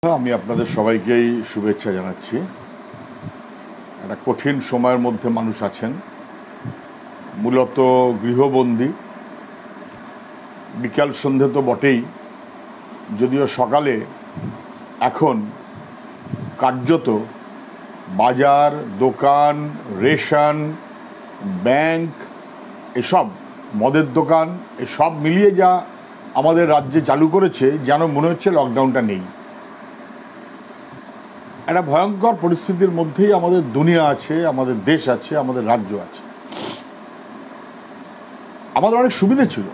আমি আপনাদের সবাইকেই শুভেচ্ছা জানাচ্ছি। একটা কঠিন সময়ের মধ্যে মানুষ আছেন, মূলত গৃহবন্দী। বিকাল সন্ধে তো বটেই, যদিও সকালে এখন কার্যত বাজার, দোকান, রেশন, ব্যাংক, এসব মদের দোকান, এসব মিলিয়ে যা আমাদের রাজ্যে চালু করেছে, যেন মনে হচ্ছে লকডাউনটা নেই। একটা ভয়ঙ্কর পরিস্থিতির মধ্যেই আমাদের দুনিয়া আছে, আমাদের দেশ আছে, আমাদের রাজ্য আছে। আমাদের অনেক সুবিধে ছিল,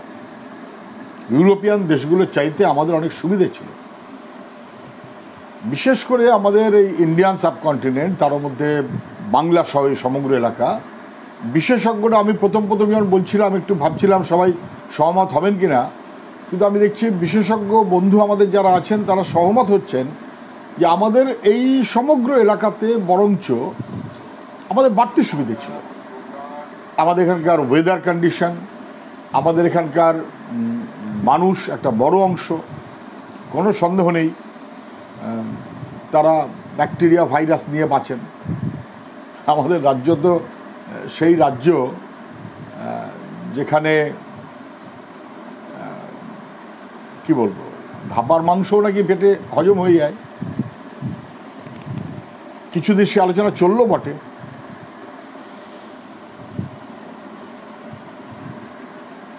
ইউরোপিয়ান দেশগুলোর চাইতে আমাদের অনেক সুবিধে ছিল। বিশেষ করে আমাদের এই ইন্ডিয়ান সাবকন্টিনেন্ট, তার মধ্যে বাংলা সহ সমগ্র এলাকা। বিশেষজ্ঞরা, আমি প্রথম যখন বলছিলাম একটু ভাবছিলাম সবাই সহমত হবেন কিনা, কিন্তু আমি দেখছি বিশেষজ্ঞ বন্ধু আমাদের যারা আছেন তারা সহমত হচ্ছেন যে আমাদের এই সমগ্র এলাকাতে বরঞ্চ আমাদের বাড়তি সুবিধে ছিল। আমাদের এখানকার ওয়েদার কন্ডিশন, আমাদের এখানকার মানুষ একটা বড় অংশ, কোনো সন্দেহ নেই তারা ব্যাকটেরিয়া ভাইরাস নিয়ে বাঁচেন। আমাদের রাজ্য তো সেই রাজ্য যেখানে কি বলবো, ভাপার মাংসও নাকি পেটে হজম হয়ে যায়। কিছু দেশে আলোচনা চললো বটে।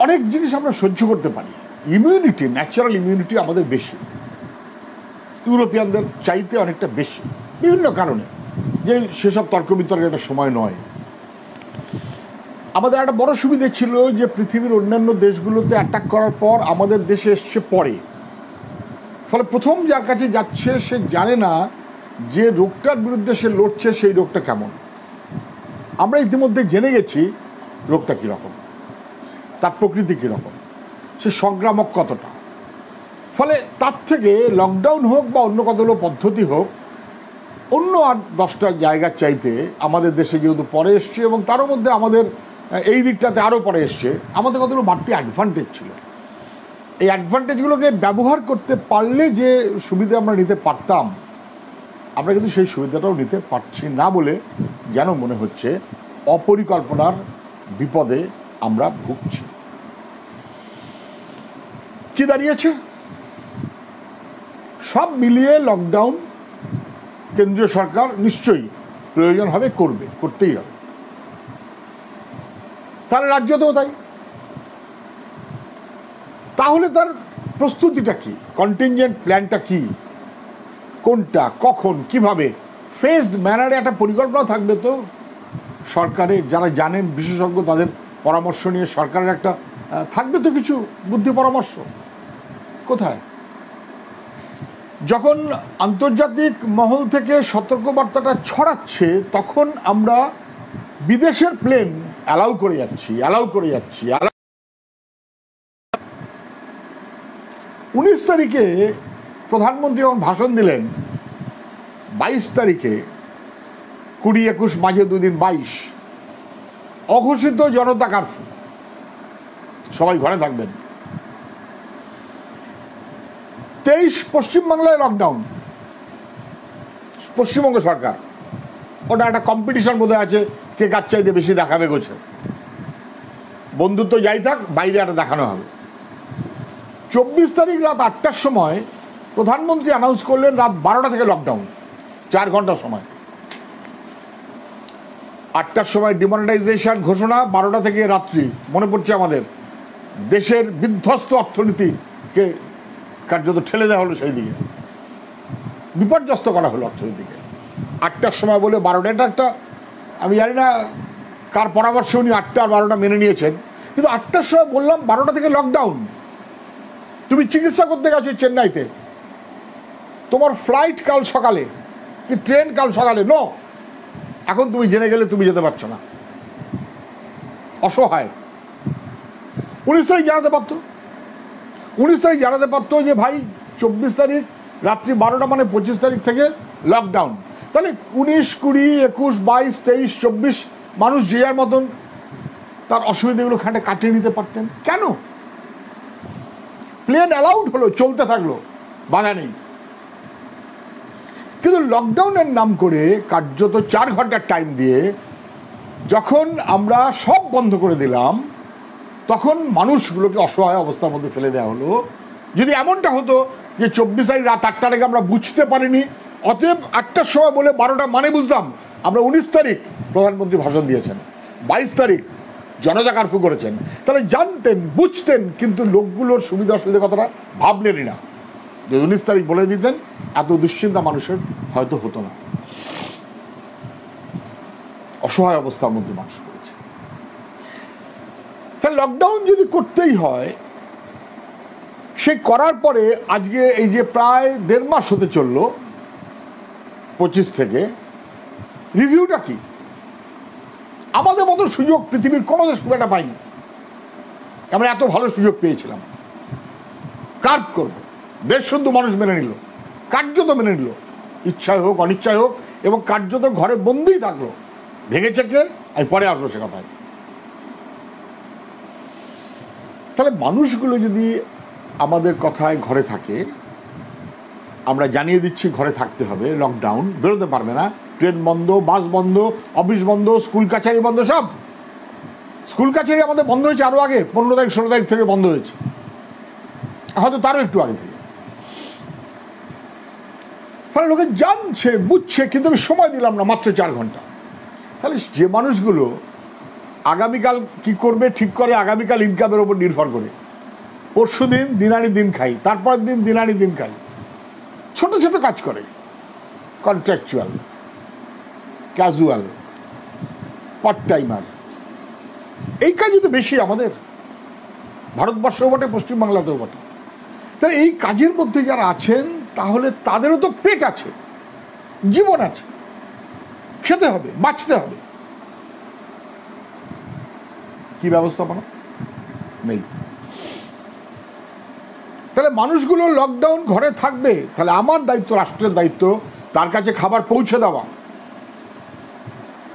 অনেক জিনিস আমরা সহ্য করতে পারি, ইমিউনিটি, ন্যাচারাল ইমিউনিটি আমাদের বেশি, ইউরোপিয়ানদের চাইতে অনেকটা বেশি, বিভিন্ন কারণে, যে সেসব তর্ক বিতর্কের একটা সময় নয়। আমাদের একটা বড় সুবিধে ছিল যে পৃথিবীর অন্যান্য দেশগুলোতে অ্যাটাক করার পর আমাদের দেশে এসছে পরে। ফলে প্রথম যার কাছে যাচ্ছে সে জানে না যে রোগটার বিরুদ্ধে সে লড়ছে সেই রোগটা কেমন। আমরা ইতিমধ্যে জেনে গেছি রোগটা কীরকম, তার প্রকৃতি কীরকম, সে সংক্রামক কতটা। ফলে তার থেকে লকডাউন হোক বা অন্য কতগুলো পদ্ধতি হোক, অন্য 8-10টা জায়গার চাইতে আমাদের দেশে যেহেতু পরে এসছে, এবং তারও মধ্যে আমাদের এই দিকটাতে আরও পরে এসছে, আমাদের কতগুলো বাড়তি অ্যাডভান্টেজ ছিল। এই অ্যাডভান্টেজগুলোকে ব্যবহার করতে পারলে যে সুবিধা আমরা নিতে পারতাম, আমরা কিন্তু সেই সুবিধাটাও নিতে পারছি না বলে যেন মনে হচ্ছে অপরিকল্পনার বিপদে আমরা ভুগছি। কি দাঁড়িয়েছে? সব মিলিয়ে লকডাউন কেন্দ্রীয় সরকার নিশ্চয়ই প্রয়োজন হবে, করতেই হবে। তার রাজ্যতেও তাই। তাহলে তার প্রস্তুতিটা কি, কন্টিনজেন্ট প্ল্যানটা কি, কোনটা, কখন, কিভাবে, ফেজড ম্যানারে একটা পরিকল্পনা থাকবে তো সরকারের। যারা জানেন বিশেষজ্ঞ, তাদের পরামর্শ নিয়ে সরকারের একটা থাকবে তো কিছু বুদ্ধি পরামর্শ। কোথায়? যখন আন্তর্জাতিক মহল থেকে সতর্কবার্তাটা ছড়াচ্ছে, তখন আমরা বিদেশের প্লেন অ্যালাউ করে যাচ্ছি। 19 তারিখে প্রধানমন্ত্রী যখন ভাষণ দিলেন, 22 তারিখে 20-21 মাঝে 2 দিন 22 অঘোষিত জনতা কারফিউ, সবাই ঘরে থাকবেন। 23 পশ্চিমবাংলায় লকডাউন, পশ্চিমবঙ্গ সরকার। ওটা একটা কম্পিটিশন বোধহয় আছে, কে কার চাইতে বেশি দেখাবে গোছে। বন্ধুত্ব যাই থাক, বাইরে একটা দেখানো হবে। 24 তারিখ রাত 8টার সময় প্রধানমন্ত্রী অ্যানাউন্স করলেন রাত 12টা থেকে লকডাউন, 4 ঘন্টার সময়। 8টার সময় ডিমনিটাইজেশন ঘোষণা, 12টা থেকে রাত্রি। মনে পড়ছে আমাদের দেশের বিধ্বস্ত অর্থনীতিকে কার্যত ঠেলে দেওয়া হলো সেই দিকে, বিপর্যস্ত করা হলো অর্থনীতিকে। 8টার সময় বলে 12টা, এটা একটা, আমি জানি না কার পরামর্শ উনি 8টা আর 12টা মেনে নিয়েছেন, কিন্তু 8টার সময় বললাম 12টা থেকে লকডাউন। তুমি চিকিৎসা করতে গেছো চেন্নাইতে, তোমার ফ্লাইট কাল সকালে কি ট্রেন কাল সকালে, নো, এখন তুমি জেনে গেলে তুমি যেতে পারছো না। অসহায়। 19 তারিখ জানাতে পারতো, 19 তারিখ জানাতে পারতো যে ভাই 24 তারিখ রাত্রি 12টা মানে 25 তারিখ থেকে লকডাউন। তাহলে 19, 20, 21, 22, 23, 24 মানুষ যে যার মতন তার অসুবিধাগুলো খাটে কাটিয়ে নিতে পারতেন। কেন? প্লেন অ্যালাউড হলো, চলতে থাকলো, বাধা নেই। কিন্তু লকডাউনের নাম করে কার্যত 4 ঘন্টার টাইম দিয়ে যখন আমরা সব বন্ধ করে দিলাম, তখন মানুষগুলোকে অসহায় অবস্থার মধ্যে ফেলে দেওয়া হলো। যদি এমনটা হতো যে 24 তারিখ রাত 8টার আগে আমরা বুঝতে পারিনি, অতএব 8টার সময় বলে 12টা মানে বুঝতাম, আমরা 19 তারিখ প্রধানমন্ত্রী ভাষণ দিয়েছেন, 22 তারিখ জনতা কারফিউ করেছেন, তাহলে জানতেন, বুঝতেন, কিন্তু লোকগুলোর সুবিধা অসুবিধা কথাটা ভাবলেনই না। যদি 19 তারিখ বলে দিতেন, এত দুশ্চিন্তা মানুষের হয়তো হতো না। অসহায় অবস্থার মধ্যে মানুষ পড়েছে। তাহলে লকডাউন যদি করতেই হয়, সে করার পরে আজকে এই যে প্রায় 1.5 মাস হতে চললো 25 থেকে, রিভিউটা কি? আমাদের মতো সুযোগ পৃথিবীর কোনো দেশ খুব একটা পাইনি। আমরা এত ভালো সুযোগ পেয়েছিলাম, কার্ভ করবো, দেশ শুদ্ধ মানুষ মেনে নিল, কার্যত মেনে নিল, ইচ্ছায় হোক অনিচ্ছায় হোক, এবং কার্যত ঘরে বন্দিই থাকলো। ভেঙেছে কে? আমি পরে আসবো সে কথায়। তাহলে মানুষগুলো যদি আমাদের কথায় ঘরে থাকে, আমরা জানিয়ে দিচ্ছি ঘরে থাকতে হবে, লকডাউন, বেরোতে পারবে না, ট্রেন বন্ধ, বাস বন্ধ, অফিস বন্ধ, স্কুল কাছারি বন্ধ, সব। স্কুল কাছারি আমাদের বন্ধ হয়েছে আরো আগে, 15 তারিখ 16 তারিখ থেকে বন্ধ হয়েছে, হয়তো তারও একটু আগে থেকে। ফলে লোকে জানছে, বুঝছে, কিন্তু আমি সময় দিলাম না, মাত্র 4 ঘন্টা। তাহলে যে মানুষগুলো আগামীকাল কি করবে ঠিক করে, আগামীকাল ইনকামের ওপর নির্ভর করে, পরশু দিন দিনানি দিন খাই, তারপরের দিন দিনানি দিন খাই, ছোট ছোট কাজ করে, কন্ট্রাকচুয়াল, ক্যাজুয়াল, পার্ট টাইমার, এই কাজই তো বেশি আমাদের, ভারতবর্ষেও বটে, পশ্চিমবাংলাতেও বটে। তাহলে এই কাজের মধ্যে যারা আছেন, তাহলে তাদেরও তো পেট আছে, জীবন আছে, খেতে হবে, বাঁচতে হবে। কি ব্যবস্থাপনা নেই। তাহলে মানুষগুলো লকডাউন ঘরে থাকবে, তাহলে আমার দায়িত্ব, রাষ্ট্রের দায়িত্ব, তার কাছে খাবার পৌঁছে দেওয়া।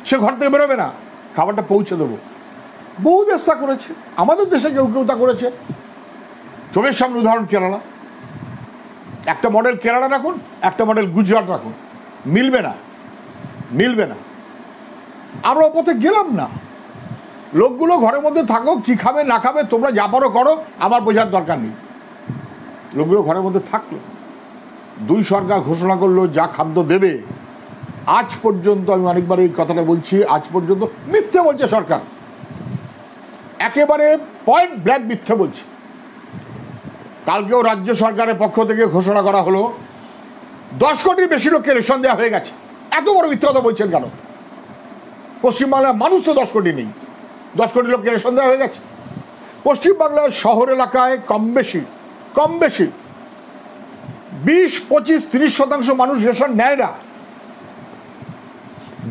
সে ঘর থেকে বেরোবে না, খাবারটা পৌঁছে দেবো। বহু দেশ তা করেছে, আমাদের দেশে কেউ কেউ তা করেছে। চোখের সামনে উদাহরণ কেরালা, একটা মডেল কেরালা রাখুন, একটা মডেল গুজরাট রাখুন, মিলবে না, মিলবে না। আমরা ও পথে গেলাম না। লোকগুলো ঘরের মধ্যে থাকো, কি খাবে না খাবে তোমরা যা পারো করো, আমার বোঝার দরকার নেই। লোকগুলো ঘরের মধ্যে থাকলো। 2 সরকার ঘোষণা করলো যা খাদ্য দেবে, আজ পর্যন্ত, আমি অনেকবার এই কথাটা বলছি, আজ পর্যন্ত মিথ্যে বলছে সরকার, একেবারে পয়েন্ট ব্ল্যাঙ্ক মিথ্যে বলছে। কালকেও রাজ্য সরকারের পক্ষ থেকে ঘোষণা করা হলো 10 কোটির বেশি লোককে রেশন দেওয়া হয়ে গেছে। এত বড় মিথ্যা কথা বলছেন কেন? পশ্চিমবাংলার মানুষ তো 10 কোটি নেই, 10 কোটি লোককে রেশন দেওয়া হয়ে গেছে। পশ্চিমবাংলার শহর এলাকায় কম বেশি 20, 25, 30% মানুষ রেশন নেয় না।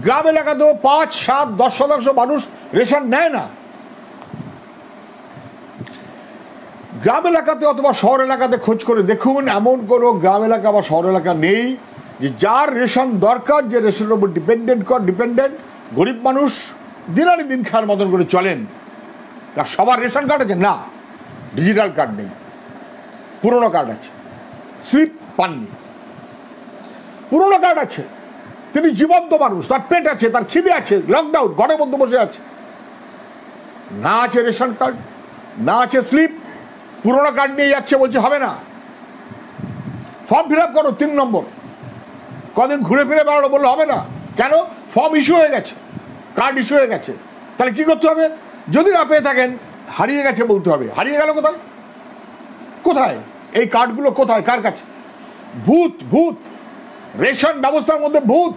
গ্রাম এলাকাতেও 5, 7, 10% মানুষ রেশন নেয় না। গ্রাম এলাকাতে অথবা শহর এলাকাতে খোঁজ করে দেখুন, এমন কোনো গ্রাম এলাকা বা শহর এলাকা নেই যে যার রেশন দরকার, যে রেশনের উপর ডিপেন্ডেন্ট গরিব মানুষ দিনানি দিন খাওয়ার মতন করে চলেন। তার সবার রেশন কার্ড আছে না, ডিজিটাল কার্ড নেই, পুরনো কার্ড আছে, স্লিপ পাননি, পুরনো কার্ড আছে, তিনি জীবন্ত মানুষ, তার পেট আছে, তার খিদে আছে, লকডাউন, ঘরের মধ্যে বসে আছে, না আছে রেশন কার্ড, না আছে স্লিপ, পুরনো কার্ড নিয়ে যাচ্ছে, বলছে হবে না, ফর্ম ফিল আপ করো 3 নম্বর, কদিন ঘুরে ফিরে বেড়ানো, বললো হবে না। কেন? ফর্ম ইস্যু হয়ে গেছে, কার্ড ইস্যু হয়ে গেছে। তাহলে কি করতে হবে? যদি না পেয়ে থাকেন, হারিয়ে গেছে বলতে হবে। হারিয়ে গেল কোথায়? কোথায় এই কার্ডগুলো? কোথায়? কার কাছে? ভূত, ভূত রেশন ব্যবস্থার মধ্যে ভূত,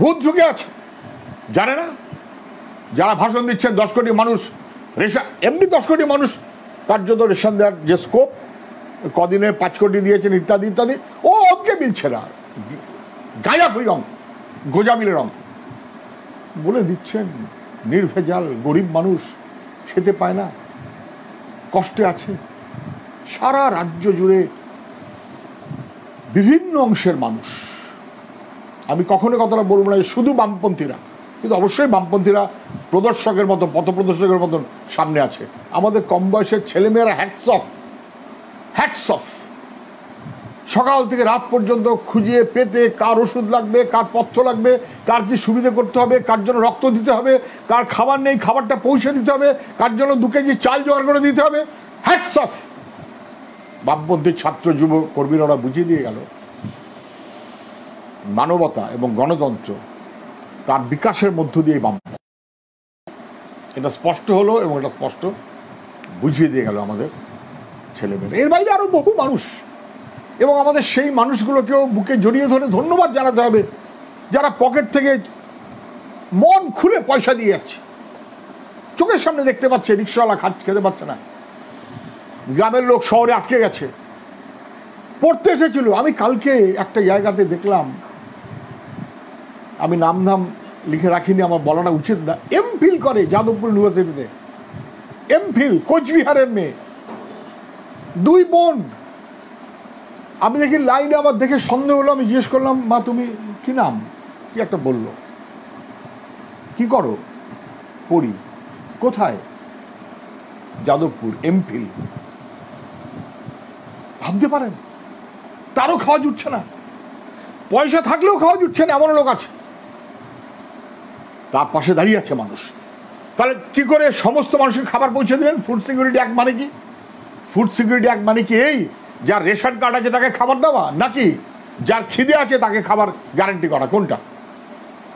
ভূত ঢুকে আছে, জানে না। যারা ভাষণ দিচ্ছেন 10 কোটি মানুষ রেশন, এমনি 10 কোটি মানুষ কার্যত রেশন দেওয়ার যে স্কোপ, কদিনে 5 কোটি দিয়েছেন ইত্যাদি ইত্যাদি, ও অঙ্কে মিলছে না, গাঁজা খুঁই অঙ্ক, গোজামিলের অঙ্ক বলে দিচ্ছেন। নির্ভেজাল গরিব মানুষ খেতে পায় না, কষ্টে আছে। সারা রাজ্য জুড়ে বিভিন্ন অংশের মানুষ, আমি কখনো কথাটা বলবো না শুধু বামপন্থীরা, কিন্তু অবশ্যই বামপন্থীরা প্রদর্শকের মতো, পথপ্রদর্শকের মতন সামনে আছে। আমাদের কম বয়সের ছেলেমেয়েরা হ্যাটস অফ, সকাল থেকে রাত পর্যন্ত খুঁজিয়ে পেতে কার ওষুধ লাগবে, কার পথ্য লাগবে, কার কি সুবিধা করতে হবে, কার জন্য রক্ত দিতে হবে, কার খাবার নেই খাবারটা পৌঁছে দিতে হবে, কার জন্য 2 কেজি চাল জোগাড় করে দিতে হবে। Hats off. বামপন্থী ছাত্র যুব কর্মীরা ওরা বুঝিয়ে দিয়ে গেল মানবতা এবং গণতন্ত্র তার বিকাশের মধ্য দিয়ে বাম, এটা স্পষ্ট হলো এবং এটা স্পষ্ট বুঝিয়ে দিয়ে গেল আমাদের ছেলেমেয়েরা। এর বাইরে আরো বহু মানুষ, এবং আমাদের সেই মানুষগুলোকেও বুকে জড়িয়ে ধরে ধন্যবাদ জানাতে হবে যারা পকেট থেকে মন খুলে পয়সা দিয়ে যাচ্ছে। চোখের সামনে দেখতে পাচ্ছে রিক্সাওয়ালা খেতে পাচ্ছে না, গ্রামের লোক শহরে আটকে গেছে, পড়তে এসেছিল। আমি কালকে একটা জায়গাতে দেখলাম, আমি নাম লিখে রাখিনি, আমার বলাটা উচিত না, এমফিল করে যাদবপুর ইউনিভার্সিটিতে, এমফিল, কোচবিহারের মেয়ে, 2 বোন। আমি দেখি লাইনে, আবার দেখে সন্দেহ হলো, আমি জিজ্ঞেস করলাম, মা তুমি কি নাম, কি একটা বললো, কি করো, পড়ি, কোথায়, যাদবপুর, এমফিল। ভাবতে পারেন তারও খাওয়া জুটছে না, পয়সা থাকলেও খাওয়া জুটছে না, এমন লোক আছে। তার পাশে দাঁড়িয়ে আছে মানুষ। তাহলে কি করে সমস্ত মানুষকে খাবার পৌঁছে দেবেন? ফুড সিকিউরিটি অ্যাক্ট মানে কি? ফুড সিকিউরিটি অ্যাক্ট মানে কি এই যার রেশন কার্ড আছে তাকে খাবার দেওয়া, নাকি যার খিদে আছে তাকে খাবার গ্যারান্টি করা? কোনটা?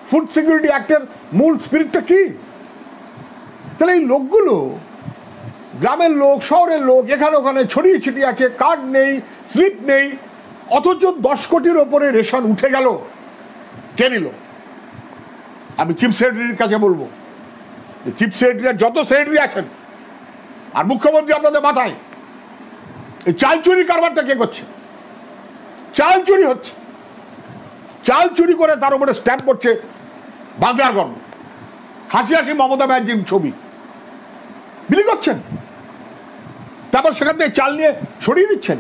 ফুড সিকিউরিটি অ্যাক্টের মূল স্পিরিটটা কি? তাহলে এই লোকগুলো, গ্রামের লোক, শহরের লোক, এখানে ওখানে ছড়িয়ে ছিটিয়ে আছে, কার্ড নেই, স্লিপ নেই, অথচ 10 কোটির ওপরে রেশন উঠে গেল। কে নিল? আমি চিফ সেক্রেটারির কাছে বলবো, চিফ সেক্রেটারি, যত সেক্রেটারি আছেন আর মুখ্যমন্ত্রী আপনাদের মাথায়, এই চাল চুরি কারবারটা কে করছে? চাল চুরি হচ্ছে, চাল চুরি করে তার উপরে স্ট্যাম্প করছে বাংলার গর্ব, হাসি হাসি মমতা ব্যানার্জির ছবি বিলি করছেন, তারপর সেখান থেকে চাল নিয়ে সরিয়ে দিচ্ছেন।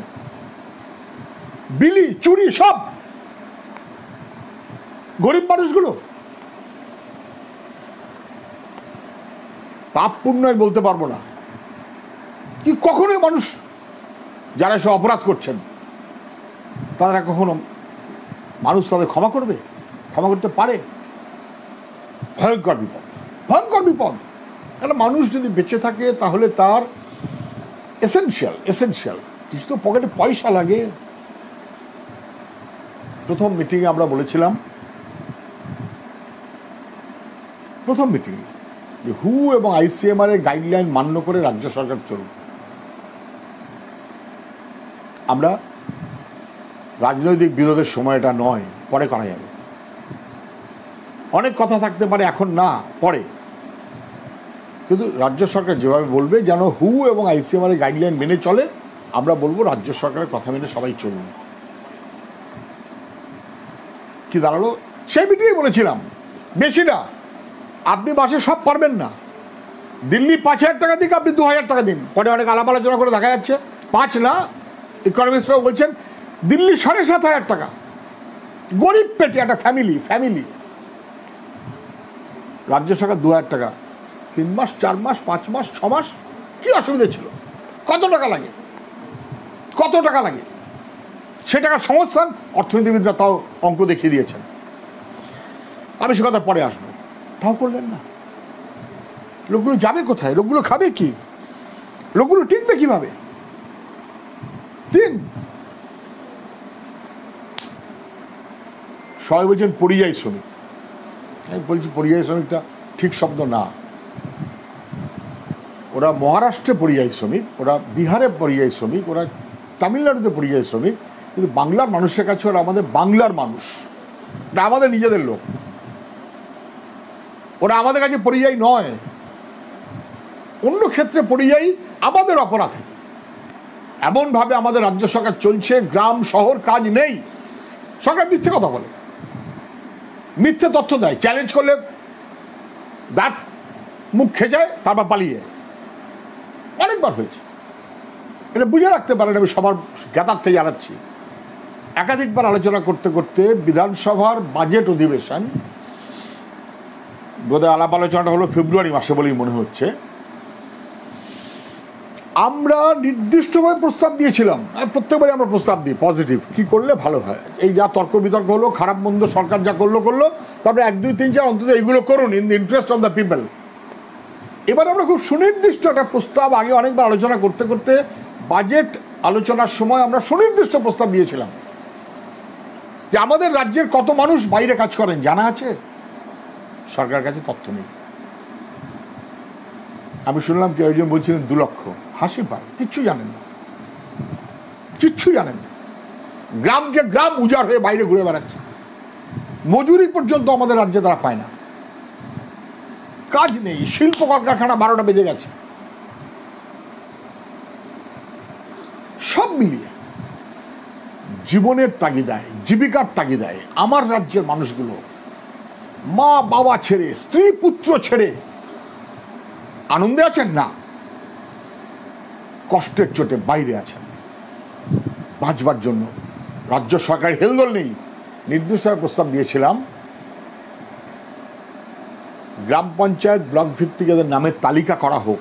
বিলি, চুরি, সব গরিব মানুষগুলো। পাপ পুণ্য বলতে পারবো না, কি কখনোই মানুষ যারা সব অপরাধ করছেন তারা কখনো মানুষ তাদের ক্ষমা করবে? ক্ষমা করতে পারে? ভয়ঙ্কর বিপদ, ভয়ঙ্কর বিপদ। একটা মানুষ যদি বেঁচে থাকে তাহলে তার এসেনশিয়াল কিছু তো পকেটে পয়সা লাগে। প্রথম মিটিংয়ে আমরা বলেছিলাম, প্রথম মিটিংয়ে, যে হু এবং ICMR এর গাইডলাইন মান্য করে রাজ্য সরকার চলুক। আমরা রাজনৈতিক বিরোধের সময়টা নয়, পরে করা যাবে। অনেক কথা থাকতে পারে, এখন না, পরে। কিন্তু রাজ্য সরকার যেভাবে বলবে যেন হু এবং ICMR এর গাইডলাইন মেনে চলে, আমরা বলবো রাজ্য সরকারের কথা মেনে সবাই চলুন। কি দাঁড়ালো? সেই মিটিংয়ে বলেছিলাম, বেশি না, আপনি মাসে সব পারবেন না। দিল্লি 5,000 টাকা দিক, আপনি 2,000 টাকা দিন। পরে অনেক আলাপ আলোচনা করে দেখা যাচ্ছে 5 না, ইকোনমিস্টরাও বলছেন দিল্লি 7,500 টাকা। গরিব পেটে একটা ফ্যামিলি, রাজ্য সরকার 2,000 টাকা, 3 মাস, 4 মাস, 5 মাস, 6 মাস, কি অসুবিধা ছিল? কত টাকা লাগে? কত টাকা লাগে? সে টাকার সংস্থান অর্থনীতিবিদরা তাও অঙ্ক দেখিয়ে দিয়েছেন। আমি সে কথা পরে আসবো। তাও করলেন না। লোকগুলো যাবে কোথায়? লোকগুলো খাবে কি? লোকগুলো টিকবে কিভাবে? 3 সবাই বলছেন পরিযায়ী শ্রমিক। আমি বলছি পরিযায়ী শ্রমিকটা ঠিক শব্দ না। ওরা মহারাষ্ট্রে পরিযায়ী শ্রমিক, ওরা বিহারে পরিযায়ী শ্রমিক, ওরা তামিলনাড়ুতে পরিযায়ী শ্রমিক, কিন্তু বাংলার মানুষের কাছে ওরা আমাদের বাংলার মানুষ, এটা আমাদের নিজেদের লোক। ওরা আমাদের কাছে পরিযায়ী নয়। অন্য ক্ষেত্রে পরিযায়ী আমাদের অপরাধে। এমনভাবে আমাদের রাজ্য সরকার চলছে, গ্রাম শহর কাজ নেই। সরকার মিথ্যে কথা বলে, মিথ্যে তথ্য দেয়, চ্যালেঞ্জ করলে দাঁত মুখ খেঁচায়, তারপর পালিয়ে। অনেকবার হয়েছে, এটা বুঝে রাখতে পারেন। আমি সবার জ্ঞাতার্থে জানাচ্ছি, একাধিকবার আলোচনা করতে করতে বিধানসভার বাজেট অধিবেশন, বোধহয় আলাপ আলোচনাটা হলো ফেব্রুয়ারি মাসে বলেই মনে হচ্ছে, আমরা নির্দিষ্টভাবে প্রস্তাব দিয়েছিলাম, প্রত্যেকবারই আমরা প্রস্তাব দিই পজিটিভ কি করলে ভালো হয়। এই যা তর্ক বিতর্ক হলো, খারাপ মন্দ সরকার যা করলো, তারপরে 1 2 3 4 অন্তত এইগুলো করুন in the interest of the people. এবার আমরা খুব সুনির্দিষ্ট একটা প্রস্তাব, আগে অনেকবার আলোচনা করতে করতে বাজেট আলোচনার সময় আমরা সুনির্দিষ্ট প্রস্তাব দিয়েছিলাম যে আমাদের রাজ্যের কত মানুষ বাইরে কাজ করেন জানা আছে? সরকারের কাছে তথ্য নেই। আমি শুনলাম কেউ একজন বলছিলেন 2 লক্ষ। হাসি পায়, কিচ্ছু জানেন না, কিচ্ছু জানেন না। গ্রামকে গ্রাম উজাড় হয়ে বাইরে ঘুরে বেড়াচ্ছে, মজুরি পর্যন্ত আমাদের রাজ্যে তারা পায় না, কাজ নেই, শিল্প কলকারখানা 12টা বেজে গেছে। সব মিলিয়ে জীবনের তাগিদায়, জীবিকার তাগিদায় আমার রাজ্যের মানুষগুলো মা বাবা ছেড়ে, স্ত্রী পুত্র ছেড়ে আনন্দে আছেন না, কষ্টের চোটে বাইরে আছেন। বাঁচবার জন্য রাজ্য সরকারের হেলদোল নেই। নির্দিষ্টভাবে প্রস্তাব দিয়েছিলাম গ্রাম পঞ্চায়েত ব্লক ভিত্তিক এদের নামের তালিকা করা হোক,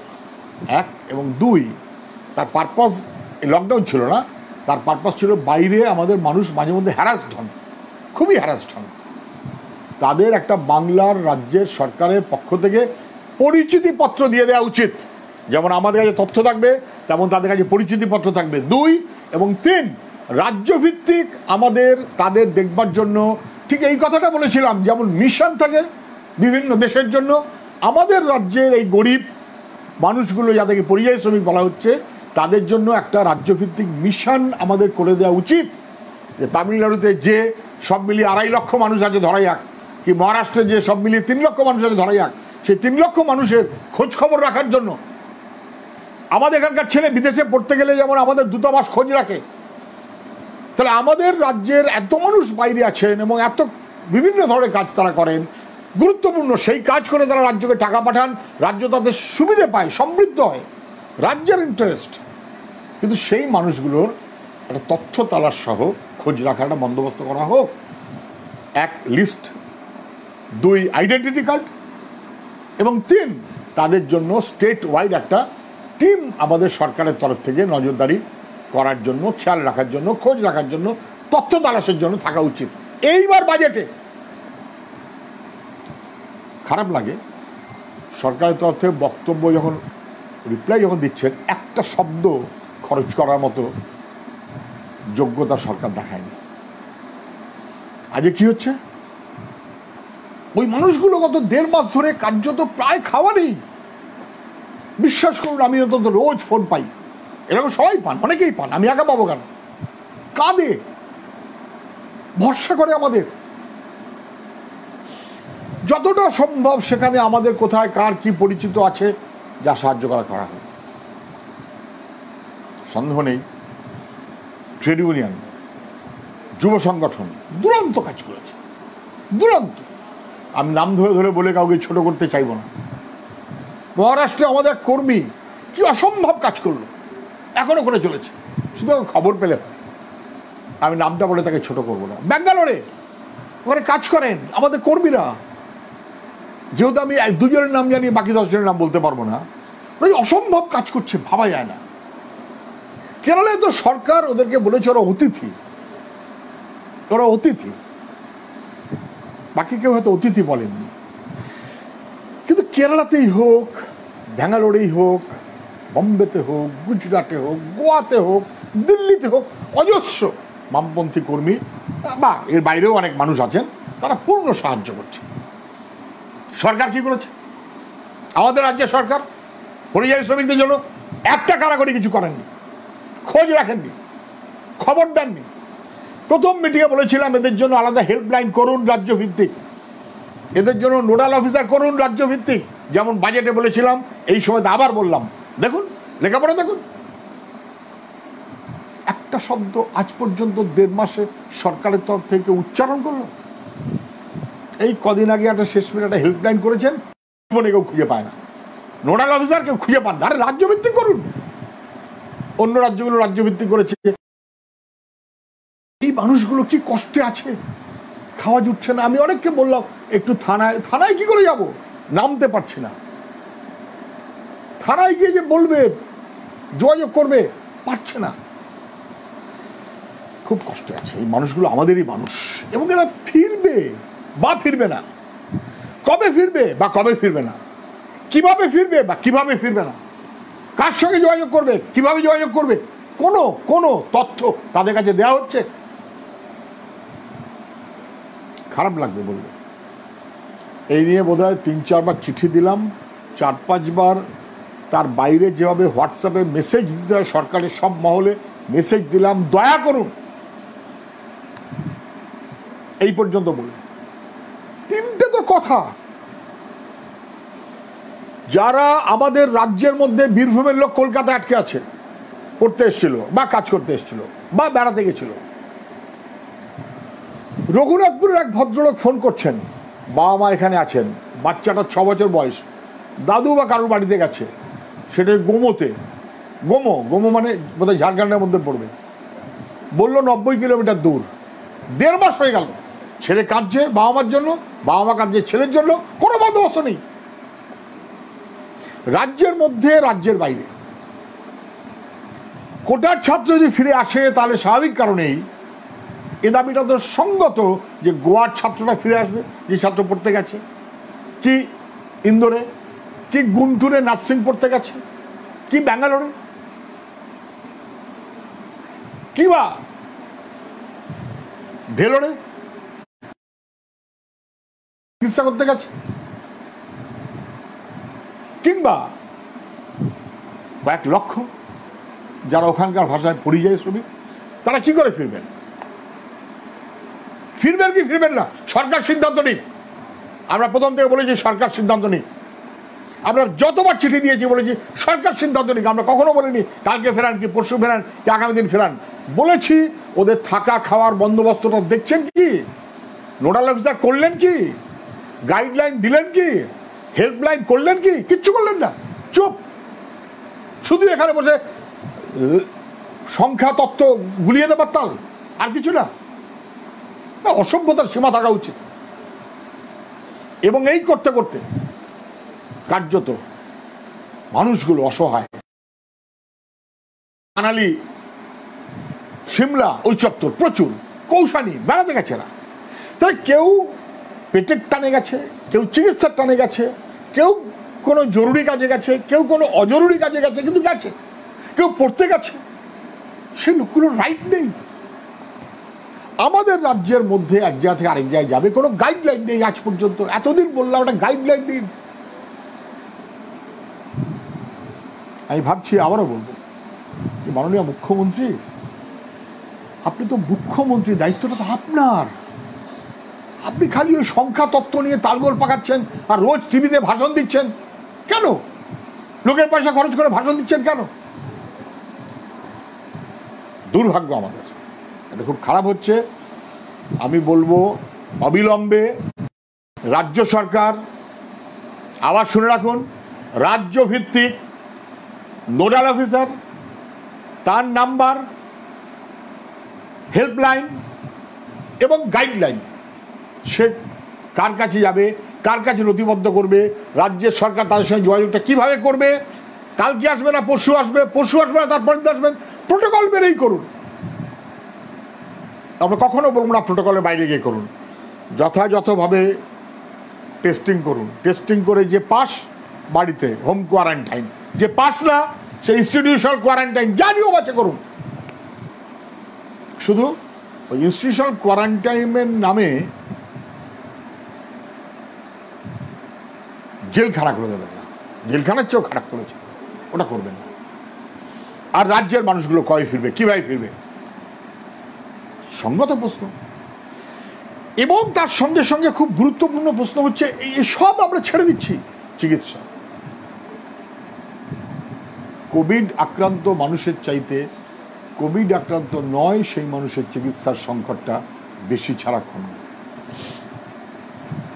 1 এবং 2 তার পারপাস, লকডাউন ছিল না, তার পারপাস ছিল বাইরে আমাদের মানুষ মাঝে মধ্যে হ্যারাসড হন, খুবই হ্যারাসড হন, তাদের একটা বাংলার রাজ্যের সরকারের পক্ষ থেকে পরিচিতি পত্র দিয়ে দেওয়া উচিত। যেমন আমাদের কাছে তথ্য থাকবে তেমন তাদের কাছে পরিচিতি পত্র থাকবে। 2 এবং 3 রাজ্যভিত্তিক আমাদের তাদের দেখবার জন্য, ঠিক এই কথাটা বলেছিলাম, যেমন মিশন থাকে বিভিন্ন দেশের জন্য, আমাদের রাজ্যের এই গরিব মানুষগুলো যাদেরকে পরিযায়ী শ্রমিক বলা হচ্ছে তাদের জন্য একটা রাজ্যভিত্তিক মিশন আমাদের করে দেওয়া উচিত। যে তামিলনাড়ুতে যে সব মিলিয়ে 2.5 লক্ষ মানুষ আছে ধরা যাক, কি মহারাষ্ট্রে যে সব মিলিয়ে 3 লক্ষ মানুষ আছে ধরা যাক, সেই 3 লক্ষ মানুষের খোঁজ খবর রাখার জন্য আমাদের এখানকার ছেলে বিদেশে পড়তে গেলে যেমন আমাদের দূতাবাস খোঁজ রাখে, তাহলে আমাদের রাজ্যের এত মানুষ বাইরে আছেন এবং এত বিভিন্ন ধরনের কাজ তারা করেন, গুরুত্বপূর্ণ সেই কাজ করে তারা রাজ্যকে টাকা পাঠান, রাজ্য তাদের সুবিধে পায়, সমৃদ্ধ হয়, রাজ্যের ইন্টারেস্ট। কিন্তু সেই মানুষগুলোর একটা তথ্য তালাশ সহ খোঁজ রাখার একটা বন্দোবস্ত করা হোক। 1 লিস্ট, 2 আইডেন্টিটি কার্ড এবং 3 তাদের জন্য স্টেট ওয়াইড একটা টিম আমাদের সরকারের তরফ থেকে নজরদারি করার জন্য, খেয়াল রাখার জন্য, খোঁজ রাখার জন্য, তথ্য তালাশের জন্য থাকা উচিত। এইবার বাজেটে খারাপ লাগে সরকারের তরফ থেকে বক্তব্য যখন রিপ্লাই যখন দিচ্ছেন, একটা শব্দ খরচ করার মতো যোগ্যতা সরকার দেখায়নি। আজকে কি হচ্ছে, ওই মানুষগুলো গত 1.5 মাস ধরে কার্যত প্রায় খাওয়া নেই। বিশ্বাস করুন, আমি অন্তত রোজ ফোন পাই, এরকম সবাই পান, অনেকেই পান, আমি একা পাবো কেন? কাঁদে, ভরসা করে আমাদের। যতটা সম্ভব সেখানে আমাদের কোথায় কার কি পরিচিত আছে যা সাহায্য করা হয়। সন্দেহ নেই ট্রেড ইউনিয়ন, যুব সংগঠন দুরন্ত কাজ করেছে, দুরন্ত। আমি নাম ধরে ধরে বলে কাউকে ছোট করতে চাইব না। মহারাষ্ট্রে আমাদের এক কর্মী কি অসম্ভব কাজ করলো, এখনো করে চলেছে, শুধু খবর পেলে। আমি নামটা বলে তাকে ছোট করবো না। ব্যাঙ্গালোরে ওখানে কাজ করেন আমাদের কর্মীরা, যেহেতু আমি 2 জনের নাম জানি, বাকি 10 জনের নাম বলতে পারবো না। ওই অসম্ভব কাজ করছে, ভাবা যায় না। কেরালায় তো সরকার ওদেরকে বলেছে ওরা অতিথি, ওরা অতিথি, বাকি কেউ হয়তো অতিথি বলেননি। কিন্তু কেরালাতেই হোক, ব্যাঙ্গালোরেই হোক, বম্বেতে হোক, গুজরাটে হোক, গোয়াতে হোক, দিল্লিতে হোক, অজস্র বামপন্থী কর্মী বা এর বাইরেও অনেক মানুষ আছেন, তারা পূর্ণ সাহায্য করছে। সরকার কি করেছে? আমাদের রাজ্যের সরকার পরিযায়ী শ্রমিকদের জন্য একটা কারাগরি কিছু করেননি, খোঁজ রাখেননি, খবর দেননি। প্রথম মিটিংয়ে বলেছিলাম এদের জন্য আলাদা হেল্পলাইন করুন রাজ্য ভিত্তিক, এদের জন্য নোডাল অফিসার করুন রাজ্য ভিত্তিক, যেমন বাজেটে বলেছিলাম। এই সময় আবার বললাম, দেখুন লেখাপড়া দেখুন। একটা শব্দ আজ পর্যন্ত 1.5 মাসে সরকারের তরফ থেকে উচ্চারণ করলো। এই কদিন আগে একটা শেষ মিনিটে হেল্পলাইন করেছেন, জীবনে কেউ খুঁজে পায় না, নোডাল অফিসার কেউ খুঁজে পান না। আরে রাজ্য ভিত্তিক করুন, অন্য রাজ্যগুলো রাজ্য ভিত্তিক করেছে। এই মানুষগুলো কি কষ্টে আছে, খাওয়া জুটছে না। আমি অনেককে বললাম একটু থানায় কি করে যাব, নামতে পারছি না। থানায় গিয়ে যে বলবে যোগাযোগ করবে, পারছে না। খুব কষ্ট আছে। এই মানুষগুলো আমাদেরই মানুষ, এবং এরা ফিরবে বা ফিরবে না, কবে ফিরবে বা কবে ফিরবে না, কিভাবে ফিরবে বা কিভাবে ফিরবে না, কার সঙ্গে যোগাযোগ করবে, কিভাবে যোগাযোগ করবে, কোনো তথ্য তাদের কাছে দেওয়া হচ্ছে? খারাপ লাগবে বলবে। এই নিয়ে বোধহয় 3-4 বার চিঠি দিলাম, 4-5 বার তার বাইরে যেভাবে হোয়াটসঅ্যাপে মেসেজ দিতে হয় সরকারের সব মহলে মেসেজ দিলাম, দয়া করুন, এই পর্যন্ত বলে। 3টে তো কথা। যারা আমাদের রাজ্যের মধ্যে বীরভূমের লোক কলকাতায় আটকে আছে, পড়তে এসেছিল বা কাজ করতে এসেছিল বা বেড়াতে গেছিল, রঘুনাথপুরের এক ভদ্রলোক ফোন করছেন, বাবা মা এখানে আছেন, বাচ্চাটা 6 বছর বয়স, দাদু বা কারোর বাড়িতে গেছে, সেটা গোমোতে, গোমো মানে বোধহয় ঝাড়খণ্ডের মধ্যে পড়বে, বললো 90 কিলোমিটার দূর, 1.5 মাস হয়ে গেল, ছেলে কাঁদছে বাবা মার জন্য, বাবা মা কাঁদছে ছেলের জন্য, কোনো বন্দোবস্ত নেই। রাজ্যের মধ্যে রাজ্যের বাইরে কোটার ছাত্র যদি ফিরে আসে তাহলে স্বাভাবিক কারণেই এ দাবিটা তো সঙ্গত যে গোয়ার ছাত্রটা ফিরে আসবে, যে ছাত্র পড়তে গেছে, কি ইন্দোরে, কি গুন্টুরে নার্সিং পড়তে গেছে, কি ব্যাঙ্গালোরে, কি বা ভেলোরে চিকিৎসা করতে গেছে, কিংবা কয়েক লক্ষ যারা ওখানকার ভাষায় পরিযায়ী শ্রমিক, তারা কি করে ফিরবেন? ফিরবেন কি ফিরবেন না, সরকার সিদ্ধান্ত নিক। আমরা প্রথম থেকে বলেছি সরকার সিদ্ধান্ত নিক, আমরা যতবার চিঠি দিয়েছি বলেছি সরকার সিদ্ধান্ত নিক। আমরা কখনো বলিনি কালকে ফেরান কি পরশু ফেরান কি আগামী দিন ফেরান, বলেছি ওদের থাকা খাওয়ার বন্দোবস্তটা দেখছেন কি, নোডাল অফিসার করলেন কি, গাইডলাইন দিলেন কি, হেল্পলাইন করলেন কি, কিচ্ছু করলেন না, চুপ। শুধু এখানে বসে সংখ্যা তত্ত্ব গুলিয়ে দেবার তাল, আর কিছু না। অসভ্যতার সীমা থাকা উচিত। এবং এই করতে করতে কার্যত মানুষগুলো অসহায়। মানালি, সিমলা, ওই চত্বর প্রচুর কৌশানি বেড়াতে গেছে না, তাই কেউ পেটের টানে গেছে, কেউ চিকিৎসার টানে গেছে, কেউ কোনো জরুরি কাজে গেছে, কেউ কোনো অজরুরি কাজে গেছে, কিন্তু গেছে, কেউ পড়তে গেছে। সেই লোকগুলোর রাইট নেই। আমাদের রাজ্যের মধ্যে এক জায়গা থেকে আরেক জায়গায় যাবে, কোনো গাইডলাইন নেই আজ পর্যন্ত। এতদিন বললাম একটা গাইডলাইন দিন। আমি ভাবছি আবারও বলবো, মাননীয় মুখ্যমন্ত্রী, আপনি তো মুখ্যমন্ত্রী, দায়িত্বটা তো আপনার। আপনি খালি ওই সংখ্যা তত্ত্ব নিয়ে তালগোল পাকাচ্ছেন আর রোজ টিভিতে ভাষণ দিচ্ছেন কেন? লোকের পয়সা খরচ করে ভাষণ দিচ্ছেন কেন? দুর্ভাগ্য আমাদের, এটা খুব খারাপ হচ্ছে। আমি বলবো অবিলম্বে রাজ্য সরকার, আবার শুনে রাখুন, রাজ্য ভিত্তিক নোডাল অফিসার, তার নাম্বার, হেল্পলাইন এবং গাইডলাইন, সে কার কাছে যাবে, কার কাছে নথিবদ্ধ করবে, রাজ্যের সরকার তাদের সঙ্গে যোগাযোগটা কিভাবে করবে, কালকে আসবে না পরশু আসবে, পরশু আসবে না তারপর আসবেন, প্রোটোকল মেনেই করুন। আমরা কখনো বলবো না প্রোটোকলের বাইরে গিয়ে করুন। যথাযথভাবে টেস্টিং করুন, টেস্টিং করে যে পাস বাড়িতে হোম কোয়ারেন্টাইন, যে পাস না সে ইনস্টিটিউশনাল কোয়ারেন্টাইন, যা নিয়ম আছে করুন। শুধু ওই ইনস্টিটিউশনাল কোয়ারেন্টাইনের নামে জেলখানা করে দেবেন না, জেলখানার চেয়েও খারাপ করেছে, ওটা করবেন না। আর রাজ্যের মানুষগুলো কবে ফিরবে, কিভাবে ফিরবে, সঙ্গত প্রশ্ন। এবং তার সঙ্গে সঙ্গে খুব গুরুত্বপূর্ণ প্রশ্ন হচ্ছে, এই সব আমরা ছেড়ে দিচ্ছি চিকিৎসা। কোভিড আক্রান্ত মানুষের চাইতে কোভিড আক্রান্ত নয় সেই মানুষের চিকিৎসার সংকটটা বেশি ছাড়াক্ষণ।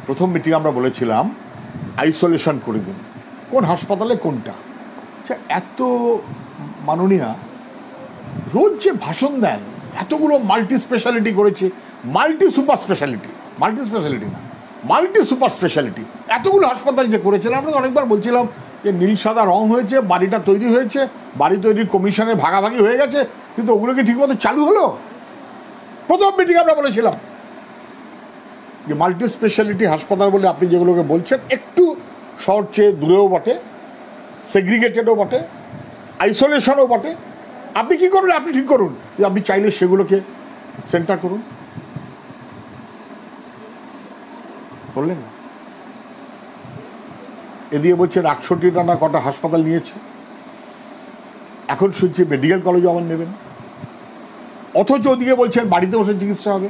প্রথম মিটিং আমরা বলেছিলাম আইসোলেশন করে দিন, কোন হাসপাতালে কোনটা। এত মাননীয়া রোজ যে ভাষণ দেন, এতগুলো মাল্টি স্পেশালিটি করেছে, multi super speciality, multi speciality না, মাল্টি সুপার স্পেশালিটি, এতগুলো হাসপাতাল যে করেছিলাম, আমরা অনেকবার বলছিলাম যে নীল সাদা রং হয়েছে, বাড়িটা তৈরি হয়েছে, বাড়ি তৈরির কমিশনে ভাগাভাগি হয়ে গেছে, কিন্তু ওগুলো কি ঠিকমতো চালু হলো? প্রথম মিটিং আমরা বলেছিলাম যে মাল্টি স্পেশালিটি হাসপাতাল বলে আপনি যেগুলোকে বলছেন একটু শহর চেয়ে দূরেও বটে, সেগ্রিগেটেডও বটে, আইসোলেশনও বটে। আপনি কি করবেন? আপনি ঠিক করুন যে আপনি চাইলে সেগুলোকে সেন্টার করুন। করলেন না। এদিকে বলছেন 68টা না কটা হাসপাতাল নিয়েছে, এখন শুনছি মেডিকেল কলেজও আমার নেবেন, অথচ ওদিকে বলছেন বাড়িতে বসে চিকিৎসা হবে।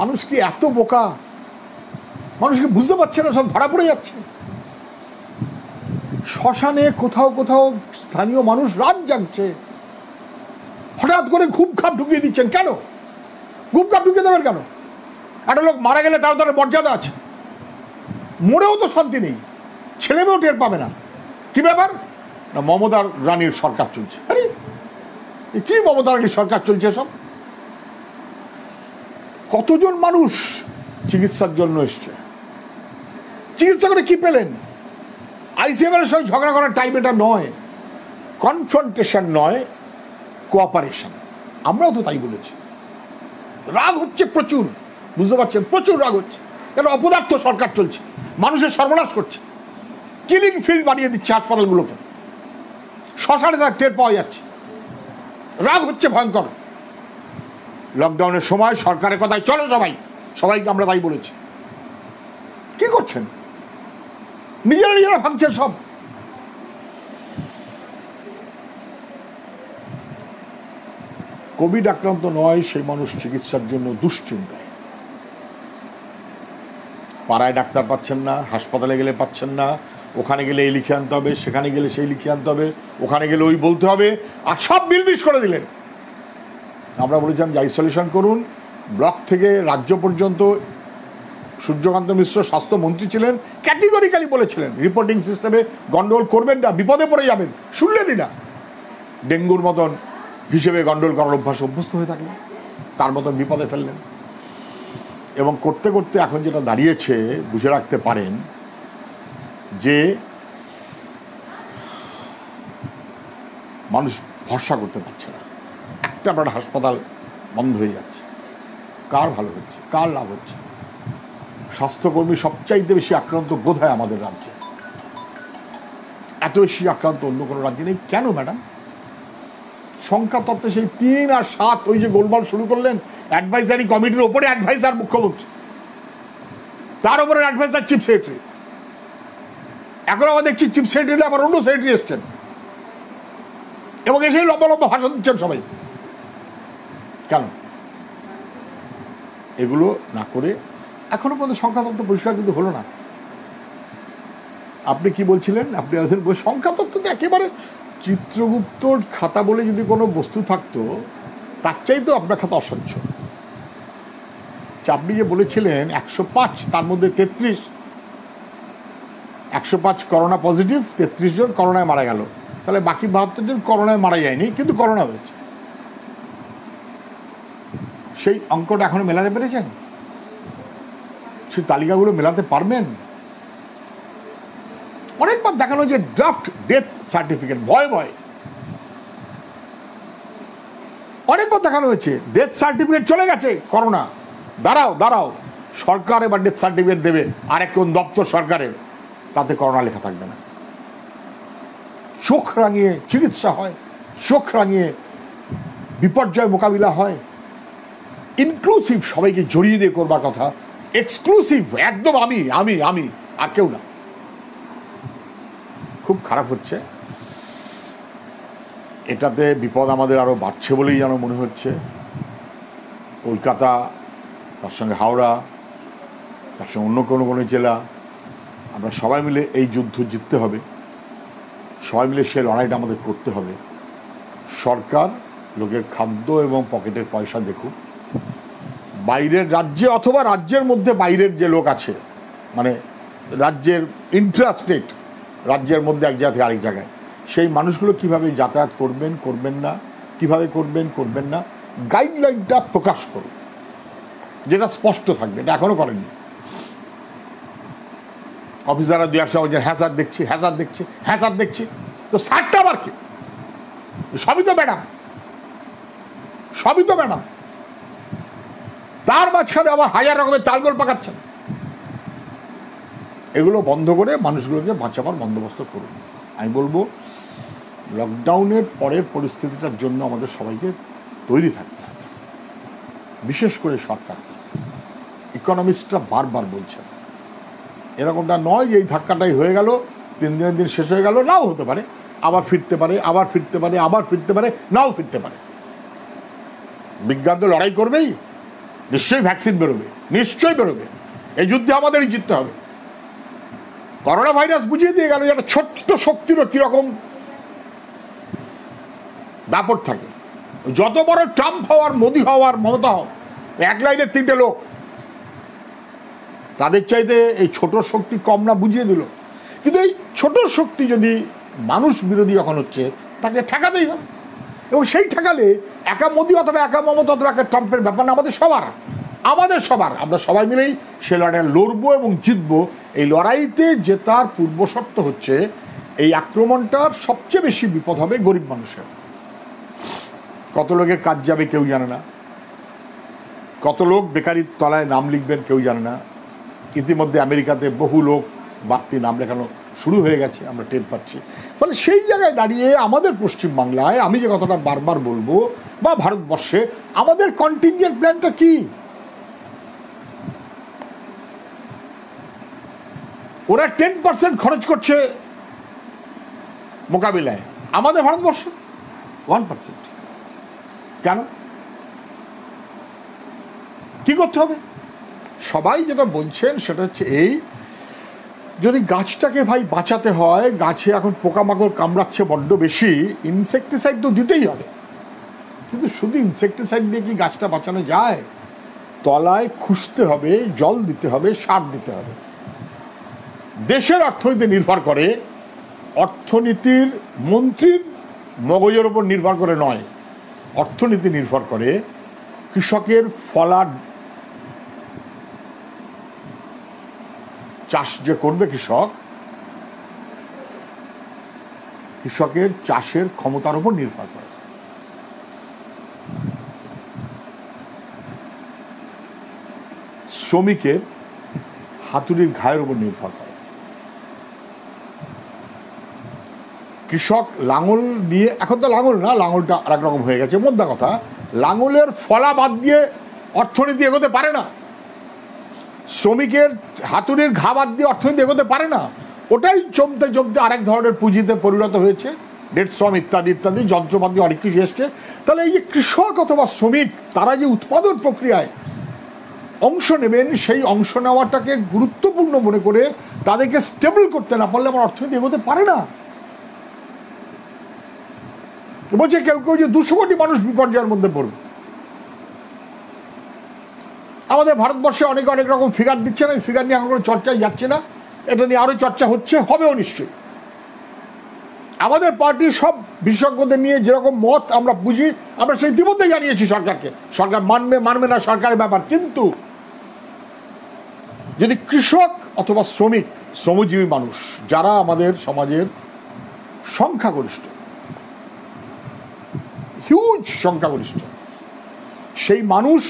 মানুষ কি এত বোকা? মানুষকে বুঝতে পারছে না, সব ধরা পড়ে যাচ্ছে। শ্মশানে কোথাও কোথাও স্থানীয় মানুষ রাত জাগছে, হঠাৎ করে ঘুপঘাপ ঢুকিয়ে দিচ্ছেন। কেন ঘুপঘাপ ঢুকিয়ে দেবেন? কেন? একটা লোক মারা গেলে তার তার মর্যাদা আছে, মরেও তো শান্তি নেই, ছেলে মেয়েও টের পাবে না। কি ব্যাপার? না মমতা রানীর সরকার চলছে। আরে কি মমতা রানীর সরকার চলছে? সব কতজন মানুষ চিকিৎসার জন্য এসছে, চিকিৎসা করে কি পেলেন? আইসিএমের সঙ্গে ঝগড়া করার টাইম এটা নয়, কনফ্রন্টেশন নয়, কোঅপারেশন। আমরাও তো তাই বলেছি। রাগ হচ্ছে প্রচুর, বুঝতে পারছেন? প্রচুর রাগ হচ্ছে, কেন? অপদার্থ সরকার চলছে, মানুষের সর্বনাশ করছে, কিলিং ফিল্ড বানিয়ে দিচ্ছে হাসপাতালগুলোকে, শ্মশানে তার টের পাওয়া যাচ্ছে। রাগ হচ্ছে ভয়ঙ্কর। লকডাউনের সময় সরকারের কথায় চলো সবাইকে আমরা তাই বলেছি। কি করছেন? নিজেরা ভাঙছেন সব। কোভিড আক্রান্ত নয় সেই মানুষ চিকিৎসার জন্য দুশ্চিন্তায়, পাড়ায় ডাক্তার পাচ্ছেন না, হাসপাতালে গেলে পাচ্ছেন না, ওখানে গেলে এই লিখে আনতে হবে, সেখানে গেলে সেই লিখে আনতে হবে, ওখানে গেলে ওই বলতে হবে, আর সব বিলবিশ করে দিলেন। আমরা বলেছিলাম যে আইসোলেশন করুন, ব্লক থেকে রাজ্য পর্যন্ত। সূর্যকান্ত মিশ্র স্বাস্থ্যমন্ত্রী ছিলেন, ক্যাটেগরিক্যালি বলেছিলেন রিপোর্টিং সিস্টেমে গন্ডগোল করবেন না, বিপদে পড়ে যাবেন। শুনলেনই না। ডেঙ্গুর মতন হিসেবে গন্ডগোল করার অভ্যস্ত হয়ে থাকলেন, তার মতন বিপদে ফেললেন। এবং করতে করতে এখন যেটা দাঁড়িয়েছে, বুঝে রাখতে পারেন যে মানুষ ভরসা করতে পারছে না। একটা বড় হাসপাতাল বন্ধ হয়ে যাচ্ছে, কার ভালো হচ্ছে, কার লাভ হচ্ছে? স্বাস্থ্যকর্মী সবচাইতে বেশি আক্রান্ত বোধ হয় আমাদের রাজ্যে। এত বেশি আক্রান্ত অন্য কোনো রাজ্যে নেই। কেন ম্যাডাম? সংখ্যা তত্ত্বে সেই 3 আর 7 ওই যে গোলমাল শুরু করলেন, অ্যাডভাইজারি কমিটির ওপরে অ্যাডভাইজার মুখ্যমন্ত্রী, তার উপরে অ্যাডভাইজার চিফ সেক্রেটারি। এখন আমরা দেখছি চিফ সেক্রেটারি আবার অন্য সেক্রেটারি এসছেন, এবং এসেই লম্বা লম্বা ভাষণ দিচ্ছেন সবাই। কেন? এগুলো না করে এখনো পর্যন্ত সংখ্যাতত্ত্ব পরিষ্কার কিন্তু হলো না। আপনি কি বলছিলেন? আপনি সংখ্যাতত্ত্ব তো একেবারে চিত্রগুপ্তর খাতা বলে যদি কোনো বস্তু থাকতো, তার চাইতেও আপনার খাতা অস্বচ্ছ। আপনি যে বলেছিলেন 105, তার মধ্যে 33, 105 করোনা পজিটিভ, 33 জন করোনায় মারা গেল। তাহলে বাকি 72 জন করোনায় মারা যায়নি, কিন্তু করোনা হয়েছে। সেই অঙ্কটা এখনো মেলাতে পেরেছেন? সেই তালিকাগুলো মেলাতে পারবেন? অনেকবার দেখানো যে ড্রাফট ডেথ সার্টিফিকেট, ভয় অনেকবার দেখানো হয়েছে ডেথ সার্টিফিকেট চলে গেছে করোনা, দাঁড়াও সরকার এবার ডেথ সার্টিফিকেট দেবে, আরেক কোন দপ্তর সরকারের, তাতে করোনা লেখা থাকবে না। চোখ রাঙিয়ে চিকিৎসা হয়, চোখ রাঙিয়ে বিপর্যয় মোকাবিলা হয়। ইনক্লুসিভ, সবাইকে জড়িয়ে দিয়ে করবার কথা। এক্সক্লুসিভ, একদম আমি আর কেউ না। খুব খারাপ হচ্ছে। এটাতে বিপদ আমাদের আরো বাড়ছে বলেই যেন মনে হচ্ছে। কলকাতা, তার সঙ্গে হাওড়া, তার সঙ্গে অন্য কোনো জেলা, আমরা সবাই মিলে এই যুদ্ধ জিততে হবে। সবাই মিলে সে লড়াইটা আমাদের করতে হবে। সরকার লোকের খাদ্য এবং পকেটের পয়সা দেখুক। বাইরের রাজ্যে অথবা রাজ্যের মধ্যে বাইরের যে লোক আছে, মানে রাজ্যের ইন্ট্রাস্টেট, রাজ্যের মধ্যে এক জায়গা থেকে আরেক জায়গায়, সেই মানুষগুলো কিভাবে যাতায়াত করবেন না, কিভাবে করবেন না, গাইডলাইনটা প্রকাশ করুন, যেটা স্পষ্ট থাকবে। এটা এখনো করেননি। অফিসাররা দুই একশো বলছেন হ্যাঁ স্যার দেখছি, হ্যাঁ স্যার দেখছি, হ্যাঁ স্যার দেখছি। তো স্যারটা আবার কি? সবই তো ম্যাডাম, সবই তো ম্যাডাম। তার মাঝখানে আবার হাজার রকমের তালগোল পাকাচ্ছেন। এগুলো বন্ধ করে মানুষগুলোকে বাঁচাবার বন্দোবস্ত করুন। আমি বলবো লকডাউনের পরের পরিস্থিতিটার জন্য আমাদের সবাইকে তৈরি থাকতে হবে, বিশেষ করে সরকার। ইকোনমিস্টরা বারবার বলছেন এরকমটা নয় যে এই ধাক্কাটাই হয়ে গেল, 3 দিনের দিন শেষ হয়ে গেল, নাও হতে পারে, আবার ফিরতে পারে, আবার ফিরতে পারে, আবার ফিরতে পারে, নাও ফিরতে পারে। বিজ্ঞান তো লড়াই করবেই, নিশ্চয়ই ভ্যাকসিন বেরোবে, নিশ্চয়ই বেরোবে। এই যুদ্ধে আমাদেরই জিততে হবে। করোনা ভাইরাস বুঝিয়ে দিয়ে গেল যে একটা ছোট্ট শক্তিরও কিরকম দাপট থাকে। যত বড় ট্রাম্প হওয়ার, মোদি হওয়ার, মমতা হওয়ার, এক লাইনের 3টে লোক, তাদের চাইতে এই ছোট শক্তি কম না, বুঝিয়ে দিল। কিন্তু এই ছোট শক্তি যদি মানুষ বিরোধী যখন হচ্ছে, তাকে ঠেকাতেই হবে। এবং সেই ঠেকালে একা মোদি অথবা একা মমতা অথবা একা ট্রাম্পের ব্যাপার না, আমাদের সবার আমরা সবাই মিলেই সে লড়াই লড়বো এবং জিতবো। এই লড়াইতে জেতার পূর্বশর্ত হচ্ছে এই আক্রমণটার সবচেয়ে বেশি বিপদ হবে গরিব মানুষের। কত লোকের কাজ যাবে কেউ জানে না, কত লোক বেকারির তলায় নাম লিখবেন কেউ জানে না। ইতিমধ্যে আমেরিকাতে বহু লোক বাড়তি নাম লেখানো শুরু হয়ে গেছে, আমরা টের পাচ্ছি। ফলে সেই জায়গায় দাঁড়িয়ে আমাদের পশ্চিমবাংলায় আমি যে কথাটা বারবার বলবো, বা ভারতবর্ষে আমাদের কন্টিনজেন্ট প্ল্যানটা কি? ওরা 10% খরচ করছে মোকাবিলায়, আমাদের ভারতবর্ষ 1%। কেন? কি করতে হবে? সবাই যেটা বলছেন সেটা হচ্ছে এই, যদি গাছটাকে ভাই বাঁচাতে হয়, গাছে এখন পোকামাকড় কামড়াচ্ছে বড্ড বেশি, ইনসেকটিসাইড তো দিতেই হবে। কিন্তু শুধু ইনসেকটিসাইড দিয়ে কি গাছটা বাঁচানো যায়? তলায় খুঁজতে হবে, জল দিতে হবে, সার দিতে হবে। দেশের অর্থনীতি নির্ভর করে অর্থনীতির মন্ত্রীর মগজের ওপর নির্ভর করে নয়, অর্থনীতি নির্ভর করে কৃষকের ফলার চাষ যে করবে কৃষকের চাষের ক্ষমতার উপর নির্ভর করে। শ্রমিকের হাতুড়ির ঘায়ের উপর নির্ভর করে। কৃষক লাঙল দিয়ে, এখন তো লাঙল না, লাঙলটা আর এক রকম হয়ে গেছে, মোদ্দা কথা লাঙলের ফলা বাদ দিয়ে অর্থনীতি এগোতে পারে না। শ্রমিকের হাতুড়ির ঘা বাদ দিয়ে অর্থনীতি এগোতে পারে না। ওটাই জমতে জমতে আরেক ধরনের পুঁজিতে পরিণত হয়েছে, ডেট শ্রম ইত্যাদি ইত্যাদি, যন্ত্রপাতি অনেক কিছু এসছে। তাহলে এই যে কৃষক অথবা শ্রমিক, তারা যে উৎপাদন প্রক্রিয়ায় অংশ নেবেন, সেই অংশ নেওয়াটাকে গুরুত্বপূর্ণ মনে করে তাদেরকে স্টেবল করতে না পারলে আমার অর্থনীতি এগোতে পারে না। বলছে কেউ কেউ যে 200 কোটি মানুষ বিপর্যয়ের মধ্যে পড়বে। আমাদের ভারতবর্ষে অনেক অনেক রকম ফিগার দিচ্ছে না, এই ফিগার নিয়ে এখন কোনো চর্চায় যাচ্ছে না, এটা নিয়ে আরো চর্চা হচ্ছে, হবেও নিশ্চয়ই। আমাদের পার্টির সব বিশেষজ্ঞদের নিয়ে যেরকম মত আমরা বুঝি, আমরা সেই ইতিমধ্যে জানিয়েছি সরকারকে। সরকার মানবে মানবে না সরকারের ব্যাপার, কিন্তু যদি কৃষক অথবা শ্রমিক, শ্রমজীবী মানুষ, যারা আমাদের সমাজের সংখ্যাগরিষ্ঠ, হিউজ সংখ্যাগরিষ্ঠ, সেই মানুষ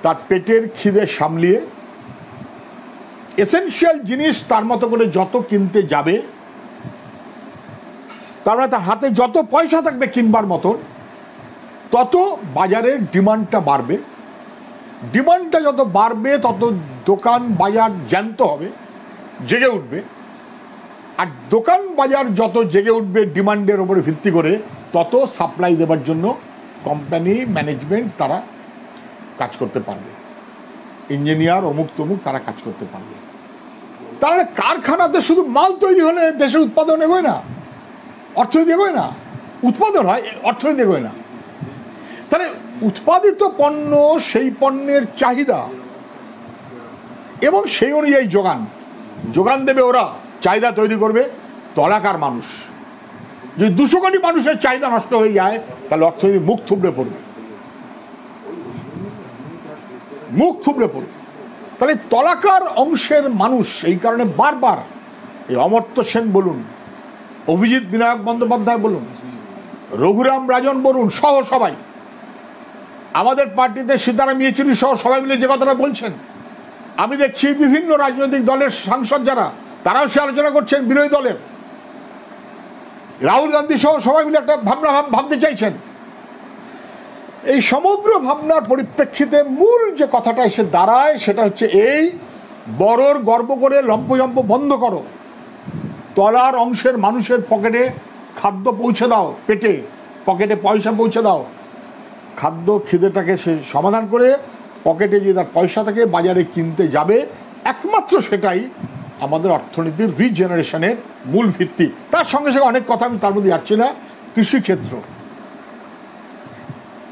তার পেটের খিদে সামলিয়ে এসেনশিয়াল জিনিস তার মতো করে যত কিনতে যাবে, তার মানে তার হাতে যত পয়সা থাকবে কিনবার মতন, তত বাজারের ডিমান্ডটা বাড়বে। ডিমান্ডটা যত বাড়বে তত দোকান বাজার জ্যান্ত হবে, জেগে উঠবে। আর দোকান বাজার যত জেগে উঠবে ডিমান্ডের উপরে ভিত্তি করে, তত সাপ্লাই দেওয়ার জন্য কোম্পানি ম্যানেজমেন্ট তারা কাজ করতে পারবে, ইঞ্জিনিয়ার অমুক তমুক তারা কাজ করতে পারবে। তাহলে কারখানাতে শুধু মাল তৈরি হলে দেশের উৎপাদন এগোয় না, অর্থনীতি এগোয় না। উৎপাদন হয়, অর্থনীতি এগোয় না। তাহলে উৎপাদিত পণ্য, সেই পণ্যের চাহিদা এবং সেই অনুযায়ী যোগান দেবে ওরা, চাহিদা তৈরি করবে তলাকার মানুষ। যদি 200 কোটি মানুষের চাহিদা নষ্ট হয়ে যায়, তাহলে অর্থনীতি মুখ থুবড়ে পড়বে। তাহলে তলাকার অংশের মানুষ এই কারণে বারবার এই অমর্ত্য সেন বলুন, অভিজিৎ বিনায়ক বন্দ্যোপাধ্যায় বলুন, রঘুরাম রাজন বলুন, সহ সবাই, আমাদের পার্টিতে সীতারাম ইয়েচুরি সহ সবাই মিলে যে কথাটা বলছেন, আমি দেখছি বিভিন্ন রাজনৈতিক দলের সাংসদ যারা, তারাও সে আলোচনা করছেন, বিরোধী দলের রাহুল গান্ধী সহ সবাই মিলে একটা ভাবনা ভাবতে চাইছেন। এই সমগ্র ভাবনার পরিপ্রেক্ষিতে মূল যে কথাটা এসে দাঁড়ায় সেটা হচ্ছে এই, বড়র গর্ব করে লম্পজম্প বন্ধ করো, তলার অংশের মানুষের পকেটে খাদ্য পৌঁছে দাও, পেটে পকেটে পয়সা পৌঁছে দাও, খাদ্য খিদেটাকে সে সমাধান করে পকেটে যদি তার পয়সা থাকে বাজারে কিনতে যাবে, একমাত্র সেটাই আমাদের অর্থনীতির রিজেনারেশনের মূল ভিত্তি। তার সঙ্গে সঙ্গে অনেক কথা, আমি তার মধ্যে যাচ্ছি না। কৃষিক্ষেত্র,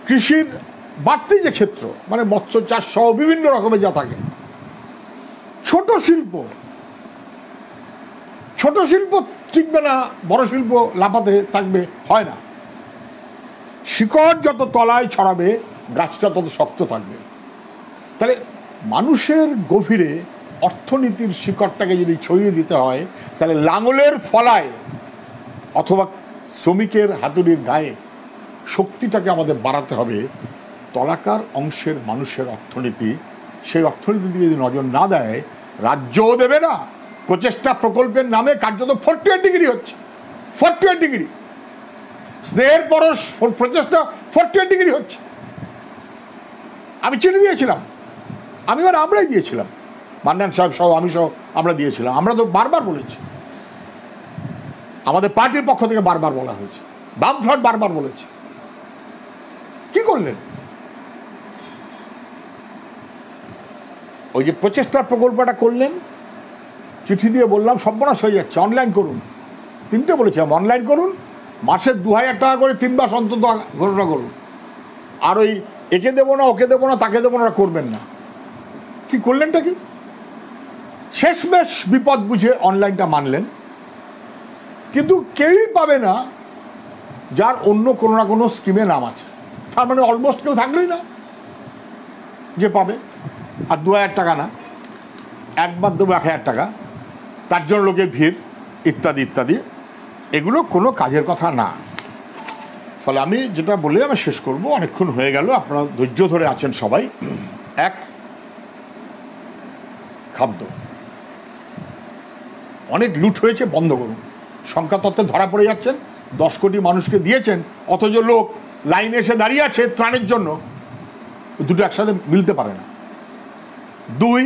কৃষির বাড়তি যে ক্ষেত্র, মানে মৎস্য চাষ সহ বিভিন্ন রকমের যা থাকে, ছোট শিল্প, ছোট শিল্প টিকবে না, বড় শিল্প লাফাতে থাকবে, হয় না। শিকড় যত তলায় ছড়াবে গাছটা তত শক্ত থাকবে। তাহলে মানুষের গভীরে অর্থনীতির শিকড়টাকে যদি ছড়িয়ে দিতে হয়, তাহলে লাঙলের ফলায় অথবা শ্রমিকের হাতুড়ির গায়ে শক্তিটাকে আমাদের বাড়াতে হবে। তলাকার অংশের মানুষের অর্থনীতি, সেই অর্থনীতি দিকে যদি নজর না দেয়, রাজ্যও দেবে না। প্রচেষ্টা প্রকল্পের নামে কার্যত 48 ডিগ্রি হচ্ছে, 48 ডিগ্রি স্নেহের পরশ প্রচেষ্টা 48 ডিগ্রি হচ্ছে। আমি চিঠি দিয়েছিলাম, আমরাই দিয়েছিলাম, মান্নান সাহেব সহ আমি সহ আমরা দিয়েছিলাম। আমরা তো বারবার বলেছি, আমাদের পার্টির পক্ষ থেকে বারবার বলা হয়েছে, বামফ্রন্ট বারবার বলেছে। কি করলেন? ওই যে প্রচেষ্টা প্রকল্পটা করলেন, চিঠি দিয়ে বললাম সর্বনাশ হয়ে যাচ্ছে, অনলাইন করুন। 3টে বলেছিলাম, অনলাইন করুন, মাসে 2000 টাকা করে 3 মাস অন্তত ঘোষণা করুন। আর ওই একে দেবো না, ওকে দেবো না, তাকে দেবো না করবেন না। কি করলেনটা কি? শেষমেশ বিপদ বুঝে অনলাইনটা মানলেন, কিন্তু কেউই পাবে না যার অন্য কোনো না কোনো স্কিমে নাম আছে। তার মানে অলমোস্ট কেউ থাকলেই না যে পাবে। আর 2000 টাকা না, একবার দেবো 1000 টাকা, তার জন্য লোকের ভিড়, ইত্যাদি ইত্যাদি, এগুলো কোনো কাজের কথা না। ফলে আমি যেটা বলে আমি শেষ করব, অনেকক্ষণ হয়ে গেল, আপনারা ধৈর্য ধরে আছেন সবাই। এক, খাদ্য অনেক লুট হয়েছে, বন্ধ করুন। সংখ্যা তত্ত্বে ধরা পড়ে যাচ্ছেন, 10 কোটি মানুষকে দিয়েছেন, অথচ লোক লাইনে এসে দাঁড়িয়ে আছে ত্রাণের জন্য। দুটো একসাথে মিলতে পারে না। 2,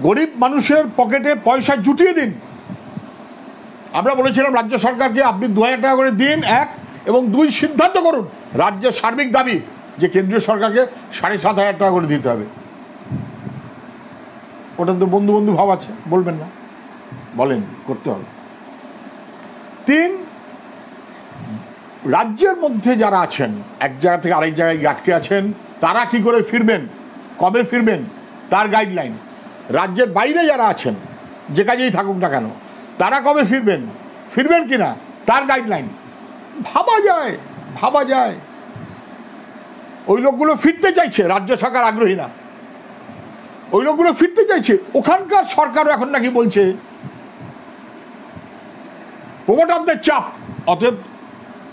গরিব মানুষের পকেটে পয়সা জুটিয়ে দিন। আমরা বলেছিলাম রাজ্য সরকারকে আপনি 2000 টাকা করে দিন, 1, এবং 2, সিদ্ধান্ত করুন রাজ্যের সার্বিক দাবি যে কেন্দ্রীয় সরকারকে 7500 টাকা করে দিতে হবে। ওটা তো বন্ধু বন্ধু ভাব আছে, বলবেন না? বলেন, করতে হবে। 3, রাজ্যের মধ্যে যারা আছেন, এক জায়গা থেকে আরেক জায়গায় আটকে আছেন, তারা কি করে ফিরবেন, কবে ফিরবেন, তার গাইডলাইন। রাজ্যের বাইরে যারা আছেন, যে কাজেই থাকুক না কেন, তারা কবে ফিরবেন, ফিরবেন কিনা, তার গাইডলাইন। ভাবা যায়। ওই লোকগুলো ফিরতে চাইছে, রাজ্য সরকার আগ্রহী না। ওই লোকগুলো ফিরতে চাইছে, ওখানকার সরকারও এখন নাকি বলছে প্রমোটারদের চাপ, অতএব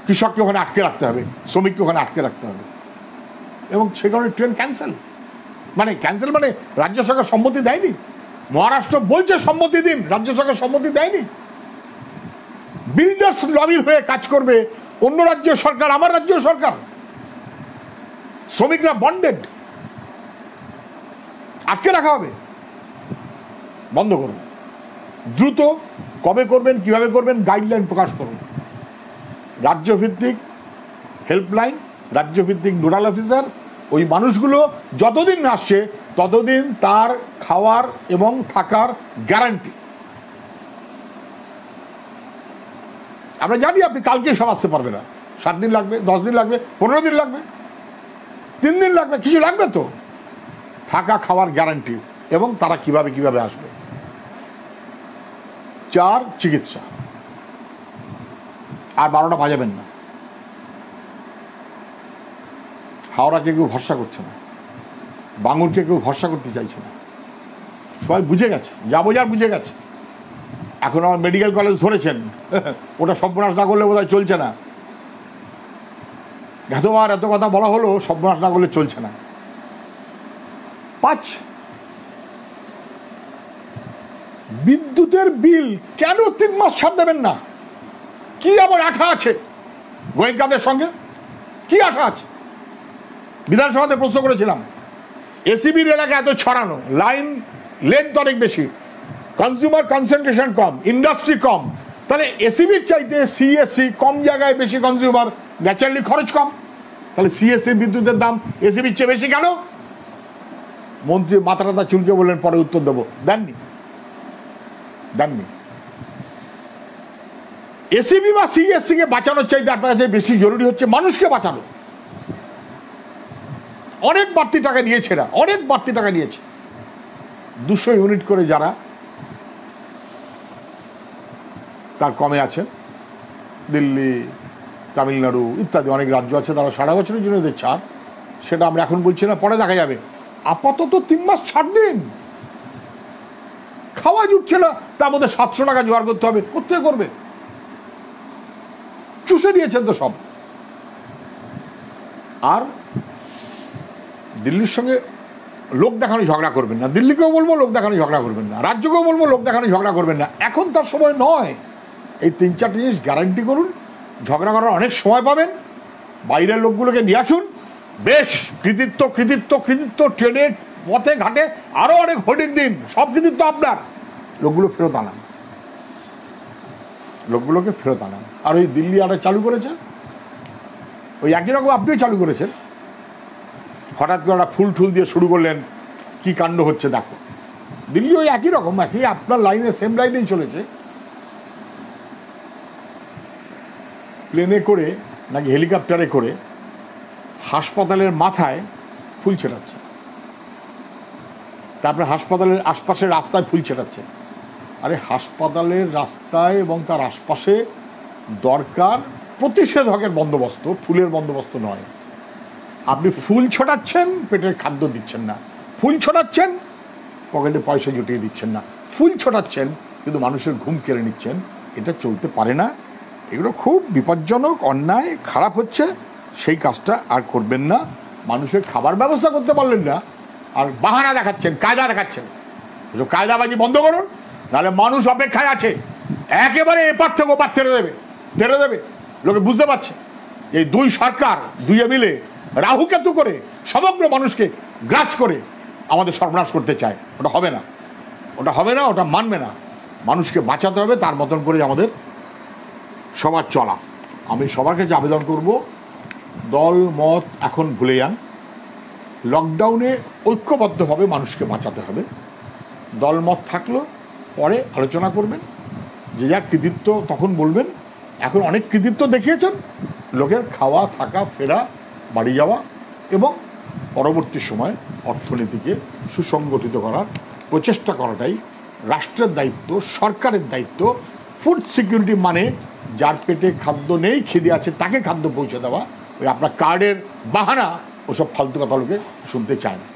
কৃষককে ওখানে আটকে রাখতে হবে, শ্রমিককে ওখানে আটকে রাখতে হবে, এবং সে কারণে ট্রেন ক্যান্সেল। মানে রাজ্য সরকার সম্মতি দেয়নি। মহারাষ্ট্র বলছে সম্মতি দিন, রাজ্য সরকার সম্মতি দেয়নি। বিল্ডার্স লবির হয়ে কাজ করবে অন্য রাজ্য সরকার, আমার রাজ্য সরকার। শ্রমিকরা বন্ডেড, আটকে রাখা হবে। বন্ধ করুন দ্রুত। কবে করবেন, কিভাবে করবেন, গাইডলাইন প্রকাশ করুন। রাজ্যভিত্তিক হেল্পলাইন, রাজ্যভিত্তিক নোডাল অফিসার, ওই মানুষগুলো যতদিন না আসছে ততদিন তার খাওয়ার এবং থাকার গ্যারান্টি। আমরা জানি আপনি কালকে সব আসতে পারবে না, 7 দিন লাগবে, 10 দিন লাগবে, 15 দিন লাগবে, 3 দিন লাগবে, কিছু লাগবে তো। থাকা খাওয়ার গ্যারান্টি, এবং তারা কিভাবে আসবে। 4, চিকিৎসা। আর 12টা বাজাবেন না। হাওড়াকে কেউ ভরসা করছে না, বাঙুরকে কেউ ভরসা করতে চাইছে না, সবাই বুঝে গেছে, যা বোঝার বুঝে গেছে। এখন আমার মেডিকেল কলেজ ধরেছেন, ওটা সর্বনাশ না করলে বোধহয় চলছে না। এতবার এত কথা বলা হলো, সর্বনাশ না করলে চলছে না। 5, বিদ্যুতের বিল কেন 3 মাস ছাড় দেবেন না? কি আবার আঠা আছে গোয়েঙ্কাদের সঙ্গে? কি আঠা আছে? বিধানসভাতে প্রশ্ন করেছিলাম, এসিবির এলাকা এত ছড়ানো, লাইন লেন্থ অনেক বেশি, কনজিউমার কনসেন্ট্রেশন কম, ইন্ডাস্ট্রি কম, তাহলে এসিবির চাইতে সিএসসি কম জায়গায় বেশি কনজিউমার, ন্যাচারালি খরচ কম, তাহলে সিএসসি বিদ্যুতের দাম এসিবির চেয়ে বেশি কেন? মন্ত্রী মাথা চুলকে বললেন পরে উত্তর দেবো, দেননি। এসিবি বা সিএসসি কে বাঁচানোর চাইতে আপনার কাছে বেশি জরুরি হচ্ছে মানুষকে বাঁচানো। অনেক বাড়তি টাকা নিয়েছে এরা, অনেক বাড়তি টাকা নিয়েছে। 200 ইউনিট করে যারা তার কমে আছে, দিল্লি, তামিলনাড়ু ইত্যাদি অনেক রাজ্য আছে, তারা সারা বছরের জন্য এদের ছাড়, সেটা আমরা এখন বলছি না, পরে দেখা যাবে। আপাতত 3 মাস ছাড় দিন। খাওয়া জুটছে না, তার মধ্যে 700 টাকা জোগাড় করতে হবে, কোথায় করবে? চুষে নিয়েছেন তো সব। আর দিল্লির সঙ্গে লোক দেখানো ঝগড়া করবেন না, দিল্লিকেও বলবো লোক দেখানো ঝগড়া করবেন না, রাজ্যকেও বলবো লোক দেখানো ঝগড়া করবেন না, এখন তার সময় নয়। এই 3-4টি জিনিস গ্যারান্টি করুন, ঝগড়া করার অনেক সময় পাবেন। বাইরের লোকগুলোকে নিয়ে আসুন, বেশ কৃতিত্ব কৃতিত্ব কৃতিত্ব, ট্রেনে পথে ঘাটে আরো অনেক হোর্ডিং দিন, সব কৃতিত্ব আপনার। লোকগুলো ফেরত আনান, লোকগুলোকে ফেরত আনান। আর ওই দিল্লি আরে চালু করেছে, ওই একই রকম আপনিও চালু করেছেন। হঠাৎ করে একটা ফুল ঠুল দিয়ে শুরু করলেন, কি কাণ্ড হচ্ছে দেখো। দিল্লি ওই একই রকম, একই আপনার লাইনে, সেম লাইনেই চলেছে। প্লেনে করে নাকি হেলিকপ্টারে করে হাসপাতালের মাথায় ফুল ছেটাচ্ছে, তারপরে হাসপাতালের আশপাশের রাস্তায় ফুল ছেটাচ্ছে। আরে হাসপাতালের রাস্তায় এবং তার আশপাশে দরকার প্রতিষেধকের বন্দোবস্ত, ফুলের বন্দোবস্ত নয়। আপনি ফুল ছোটাচ্ছেন, পেটের খাদ্য দিচ্ছেন না। ফুল ছোটাচ্ছেন, পকেটে পয়সা জুটিয়ে দিচ্ছেন না। ফুল ছোটাচ্ছেন কিন্তু মানুষের ঘুম কেড়ে নিচ্ছেন। এটা চলতে পারে না। এগুলো খুব বিপজ্জনক, অন্যায়, খারাপ হচ্ছে। সেই কাজটা আর করবেন না। মানুষের খাবার ব্যবস্থা করতে পারলেন না, আর বাহানা দেখাচ্ছেন, কায়দা দেখাচ্ছেন। ওসব কায়দাবাজি বন্ধ করুন, নাহলে মানুষ অপেক্ষায় আছে। একেবারে এপার থেকে ওপার তেড়ে দেবে। লোকে বুঝতে পারছে এই দুই সরকার, দুইয়ে মিলে রাহুকেতু করে সমগ্র মানুষকে গ্রাস করে আমাদের সর্বনাশ করতে চায়। ওটা হবে না, ওটা হবে না, ওটা মানবে না। মানুষকে বাঁচাতে হবে, তার মতন করে আমাদের সবার চলা। আমি সবার কাছে আবেদন করব, দল মত এখন ভুলে যান। লকডাউনে ঐক্যবদ্ধভাবে মানুষকে বাঁচাতে হবে। দলমত থাকলো পরে আলোচনা করবেন, যে যার কৃতিত্ব তখন বলবেন। এখন অনেক কৃতিত্ব দেখিয়েছেন, লোকের খাওয়া, থাকা, ফেরা, বাড়ি যাওয়া এবং পরবর্তী সময়ে অর্থনীতিকে সুসংগঠিত করার প্রচেষ্টা করাটাই রাষ্ট্রের দায়িত্ব, সরকারের দায়িত্ব। ফুড সিকিউরিটি মানে যার পেটে খাদ্য নেই, খিদে আছে, তাকে খাদ্য পৌঁছে দেওয়া। ওই আপনার কার্ডের বাহানা, ওসব ফালতু কথা লোকে শুনতে চায় না।